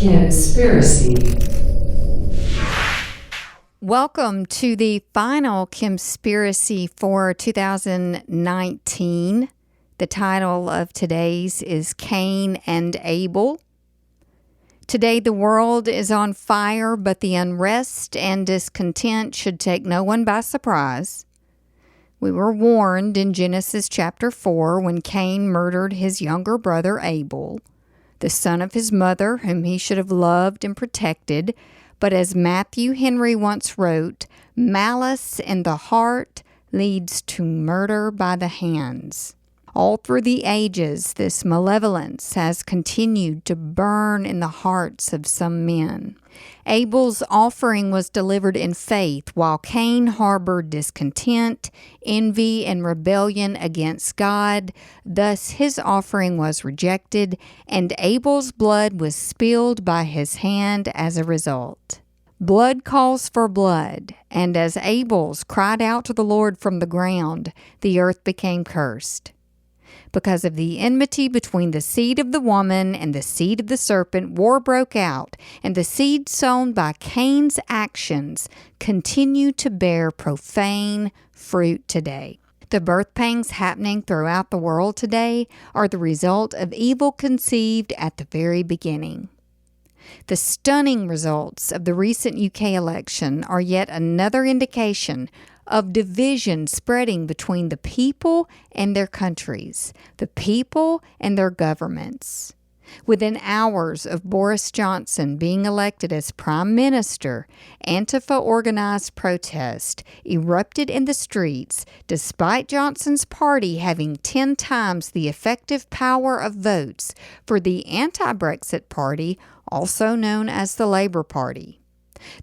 Kimspiracy. Welcome to the final Kimspiracy for 2019. The title of today's is Cain and Abel. Today the world is on fire, but the unrest and discontent should take no one by surprise. We were warned in Genesis chapter 4 when Cain murdered his younger brother Abel, the son of his mother, whom he should have loved and protected. But as Matthew Henry once wrote, malice in the heart leads to murder by the hands. All through the ages, this malevolence has continued to burn in the hearts of some men. Abel's offering was delivered in faith, while Cain harbored discontent, envy, and rebellion against God. Thus his offering was rejected, and Abel's blood was spilled by his hand as a result. Blood calls for blood, and as Abel's cried out to the Lord from the ground, the earth became cursed. Because of the enmity between the seed of the woman and the seed of the serpent, war broke out, and the seed sown by Cain's actions continue to bear profane fruit today. The birth pangs happening throughout the world today are the result of evil conceived at the very beginning. The stunning results of the recent UK election are yet another indication of division spreading between the people and their countries, the people and their governments. Within hours of Boris Johnson being elected as Prime Minister, Antifa-organized protest erupted in the streets, despite Johnson's party having 10 times the effective power of votes for the anti-Brexit party, also known as the Labour Party.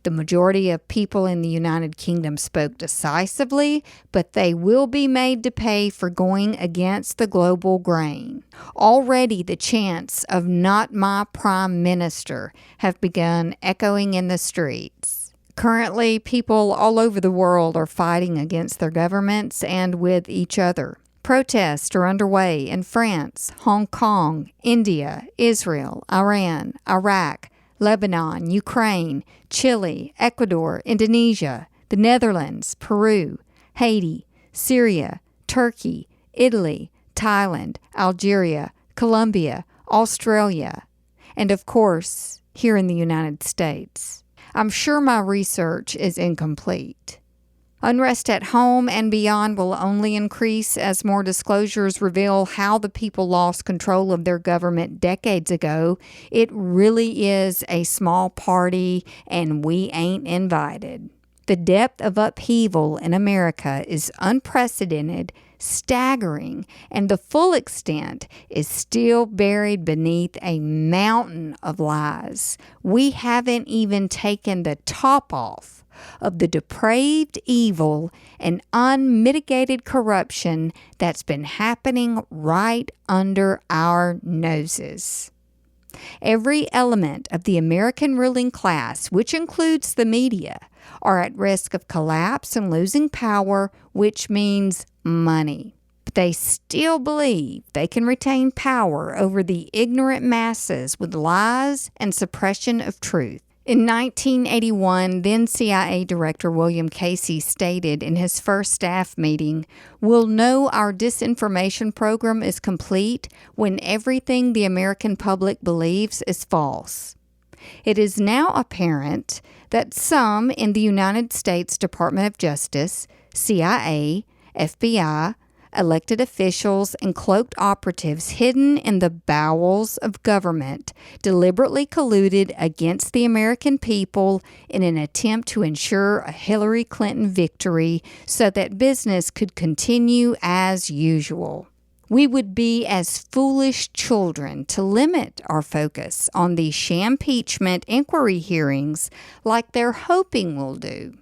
The majority of people in the United Kingdom spoke decisively, but they will be made to pay for going against the global grain. Already the chants of "Not my Prime Minister" have begun echoing in the streets. Currently, people all over the world are fighting against their governments and with each other. Protests are underway in France, Hong Kong, India, Israel, Iran, Iraq, Lebanon, Ukraine, Chile, Ecuador, Indonesia, the Netherlands, Peru, Haiti, Syria, Turkey, Italy, Thailand, Algeria, Colombia, Australia, and of course, here in the United States. I'm sure my research is incomplete. Unrest at home and beyond will only increase as more disclosures reveal how the people lost control of their government decades ago. It really is a small party, and we ain't invited. The depth of upheaval in America is unprecedented, staggering, and the full extent is still buried beneath a mountain of lies. We haven't even taken the top off of the depraved evil and unmitigated corruption that's been happening right under our noses. Every element of the American ruling class, which includes the media, are at risk of collapse and losing power, which means money. But they still believe they can retain power over the ignorant masses with lies and suppression of truth. In 1981, then CIA Director William Casey stated in his first staff meeting, "We'll know our disinformation program is complete when everything the American public believes is false." It is now apparent that some in the United States Department of Justice, CIA, FBI, elected officials, and cloaked operatives hidden in the bowels of government deliberately colluded against the American people in an attempt to ensure a Hillary Clinton victory so that business could continue as usual. We would be as foolish children to limit our focus on the shampeachment inquiry hearings like they're hoping we'll do.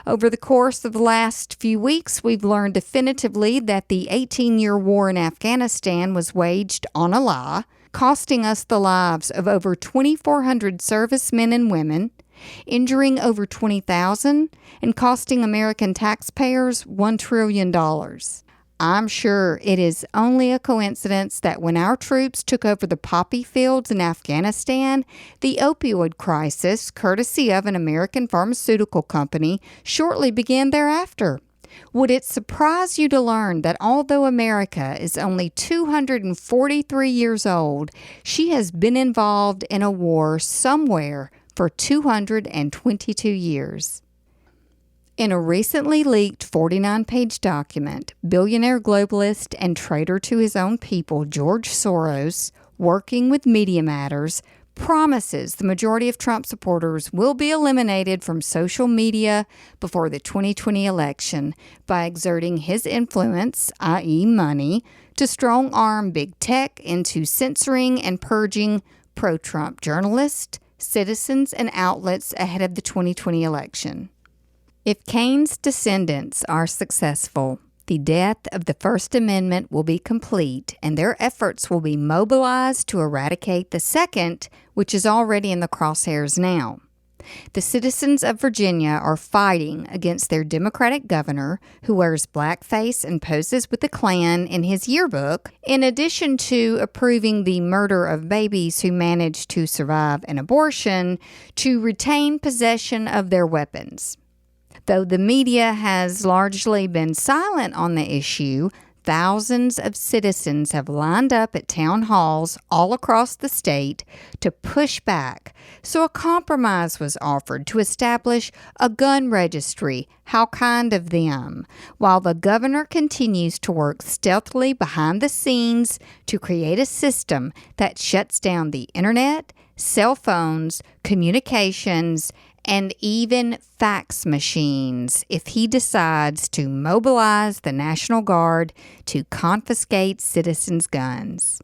Over the course of the last few weeks, we've learned definitively that the 18-year war in Afghanistan was waged on a lie, costing us the lives of over 2,400 servicemen and women, injuring over 20,000, and costing American taxpayers $1 trillion. I'm sure it is only a coincidence that when our troops took over the poppy fields in Afghanistan, the opioid crisis, courtesy of an American pharmaceutical company, shortly began thereafter. Would it surprise you to learn that although America is only 243 years old, she has been involved in a war somewhere for 222 years? In a recently leaked 49-page document, billionaire globalist and traitor to his own people George Soros, working with Media Matters, promises the majority of Trump supporters will be eliminated from social media before the 2020 election by exerting his influence, i.e. money, to strong-arm big tech into censoring and purging pro-Trump journalists, citizens, and outlets ahead of the 2020 election. If Cain's descendants are successful, the death of the First Amendment will be complete, and their efforts will be mobilized to eradicate the Second, which is already in the crosshairs now. The citizens of Virginia are fighting against their Democratic governor, who wears blackface and poses with the Klan in his yearbook, in addition to approving the murder of babies who managed to survive an abortion, to retain possession of their weapons. Though the media has largely been silent on the issue, thousands of citizens have lined up at town halls all across the state to push back. So a compromise was offered to establish a gun registry. How kind of them. While the governor continues to work stealthily behind the scenes to create a system that shuts down the internet, cell phones, communications, and even fax machines if he decides to mobilize the National Guard to confiscate citizens' guns.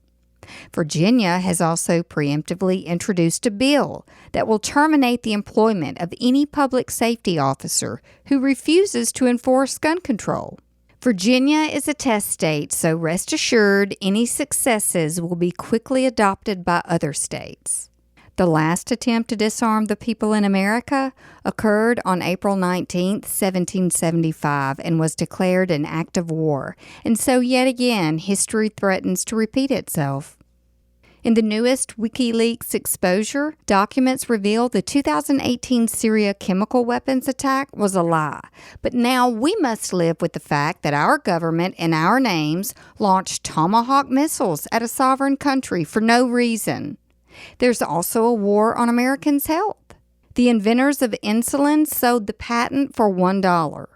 Virginia has also preemptively introduced a bill that will terminate the employment of any public safety officer who refuses to enforce gun control. Virginia is a test state, so rest assured any successes will be quickly adopted by other states. The last attempt to disarm the people in America occurred on April 19, 1775, and was declared an act of war. And so yet again, history threatens to repeat itself. In the newest WikiLeaks exposure, documents reveal the 2018 Syria chemical weapons attack was a lie. But now we must live with the fact that our government, in our names, launched Tomahawk missiles at a sovereign country for no reason. There's also a war on Americans' health. The inventors of insulin sold the patent for $1.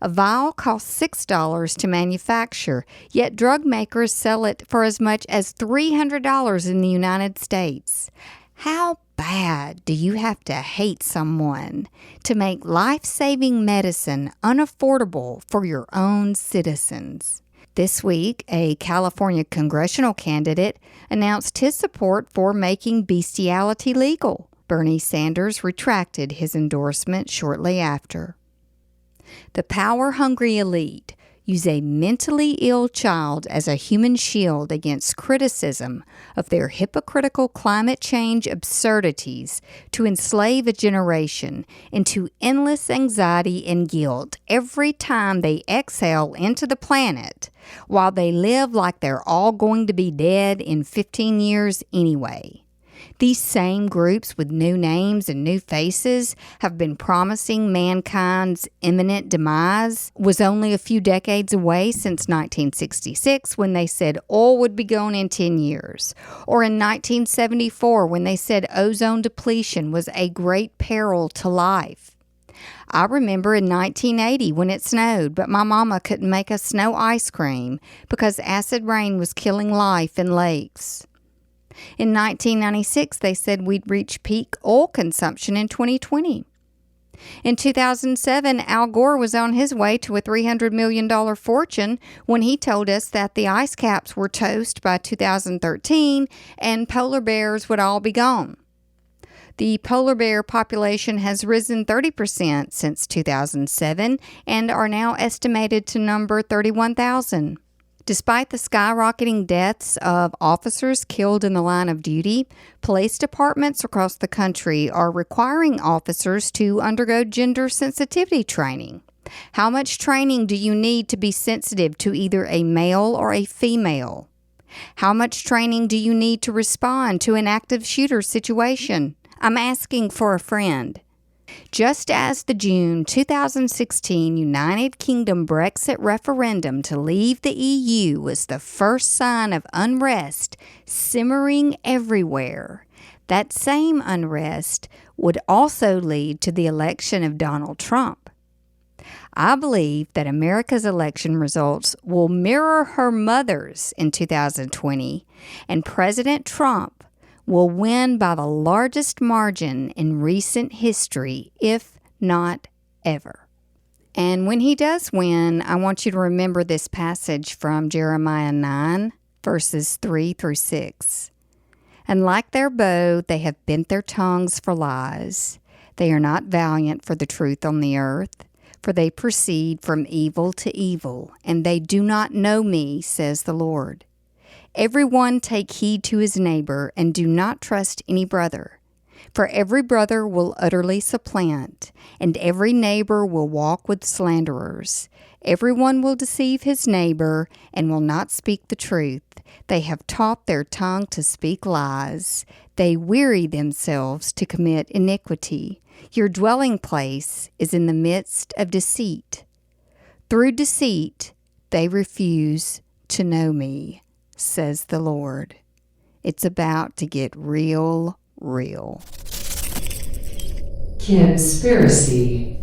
A vial costs $6 to manufacture, yet drug makers sell it for as much as $300 in the United States. How bad do you have to hate someone to make life-saving medicine unaffordable for your own citizens? This week, a California congressional candidate announced his support for making bestiality legal. Bernie Sanders retracted his endorsement shortly after. The power-hungry elite use a mentally ill child as a human shield against criticism of their hypocritical climate change absurdities to enslave a generation into endless anxiety and guilt every time they exhale into the planet, while they live like they're all going to be dead in 15 years anyway. These same groups with new names and new faces have been promising mankind's imminent demise was only a few decades away since 1966 when they said oil would be gone in 10 years, or in 1974 when they said ozone depletion was a great peril to life. I remember in 1980 when it snowed, but my mama couldn't make us snow ice cream because acid rain was killing life in lakes. In 1996, they said we'd reach peak oil consumption in 2020. In 2007, Al Gore was on his way to a $300 million fortune when he told us that the ice caps were toast by 2013 and polar bears would all be gone. The polar bear population has risen 30% since 2007 and are now estimated to number 31,000. Despite the skyrocketing deaths of officers killed in the line of duty, police departments across the country are requiring officers to undergo gender sensitivity training. How much training do you need to be sensitive to either a male or a female? How much training do you need to respond to an active shooter situation? I'm asking for a friend. Just as the June 2016 United Kingdom Brexit referendum to leave the EU was the first sign of unrest simmering everywhere, that same unrest would also lead to the election of Donald Trump. I believe that America's election results will mirror her mother's in 2020, and President Trump will win by the largest margin in recent history, if not ever. And when he does win, I want you to remember this passage from Jeremiah 9, verses 3 through 6. And like their bow, they have bent their tongues for lies. They are not valiant for the truth on the earth, for they proceed from evil to evil, and they do not know me, says the Lord. Everyone take heed to his neighbor, and do not trust any brother. For every brother will utterly supplant, and every neighbor will walk with slanderers. Everyone will deceive his neighbor, and will not speak the truth. They have taught their tongue to speak lies. They weary themselves to commit iniquity. Your dwelling place is in the midst of deceit. Through deceit, they refuse to know me, says the Lord. It's about to get real. Kimspiracy.